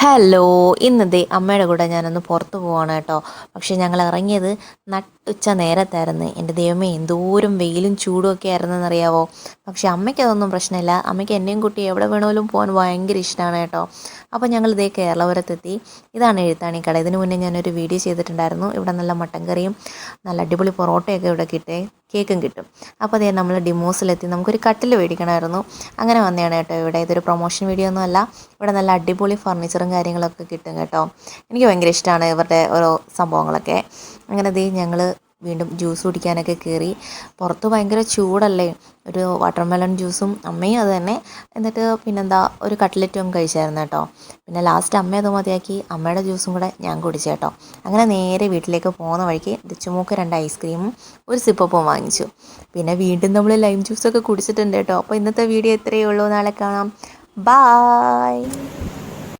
Hello, ഇന്നതേ അമ്മയുടെ കൂടെ ഞാനൊന്ന് പുറത്ത് പോവാണ് കേട്ടോ. പക്ഷേ ഞങ്ങൾ ഇറങ്ങിയത് നട്ടുച്ച നേരത്തായിരുന്നു. എൻ്റെ ദൈവമേ, എന്തോരം വെയിലും ചൂടും ഒക്കെ ആയിരുന്നെന്നറിയാവോ. പക്ഷേ അമ്മയ്ക്ക് അതൊന്നും പ്രശ്നമില്ല. അമ്മയ്ക്ക് എന്നെയും കുട്ടി എവിടെ വേണമെങ്കിലും പോകാൻ ഭയങ്കര ഇഷ്ടമാണ് കേട്ടോ. അപ്പോൾ ഞങ്ങൾ ഇതേ കേരളപുരത്തെത്തി. ഇതാണ് എഴുത്താണിക്കട. ഇതിനു മുന്നേ ഞാനൊരു വീഡിയോ ചെയ്തിട്ടുണ്ടായിരുന്നു. ഇവിടെ നല്ല മട്ടൻ കറിയും നല്ല അടിപൊളി പൊറോട്ടയൊക്കെ ഇവിടെ കിട്ടേ, കേക്കും കിട്ടും. അപ്പോൾ അതേ നമ്മൾ ഡിമോസിലെത്തി. നമുക്കൊരു കട്ടിൽ മേടിക്കണമായിരുന്നു. അങ്ങനെ വന്നതാണ് കേട്ടോ ഇവിടെ. ഇതൊരു പ്രൊമോഷൻ വീഡിയോ ഒന്നും അല്ല. ഇവിടെ നല്ല അടിപൊളി ഫർണിച്ചറും കാര്യങ്ങളൊക്കെ കിട്ടും കേട്ടോ. എനിക്ക് ഭയങ്കര ഇഷ്ടമാണ് ഇവരുടെ ഓരോ സംഭവങ്ങളൊക്കെ. അങ്ങനെ ദേ ഞങ്ങൾ വീണ്ടും ജ്യൂസ് കുടിക്കാനൊക്കെ കയറി. പുറത്ത് ഭയങ്കര ചൂടല്ലേ. ഒരു വാട്ടർമെലൺ ജ്യൂസും അമ്മയും അത് തന്നെ. എന്നിട്ട് പിന്നെന്താ ഒരു കട്ട്ലറ്റും കഴിച്ചായിരുന്നു കേട്ടോ. പിന്നെ ലാസ്റ്റ് അമ്മ അത് മതിയാക്കി അമ്മയുടെ ജ്യൂസും കൂടെ ഞാൻ കുടിച്ചു കേട്ടോ. അങ്ങനെ നേരെ വീട്ടിലേക്ക് പോകുന്ന വഴിക്ക് ചുമക്ക് 2 ഐസ്ക്രീമും ഒരു സിപ്പപ്പും വാങ്ങിച്ചു. പിന്നെ വീണ്ടും നമ്മൾ ലൈം ജ്യൂസൊക്കെ കുടിച്ചിട്ടുണ്ട് കേട്ടോ. അപ്പോൾ ഇന്നത്തെ വീഡിയോ ഇത്രയേ ഉള്ളൂ. നാളെ കാണാം. ബായ്.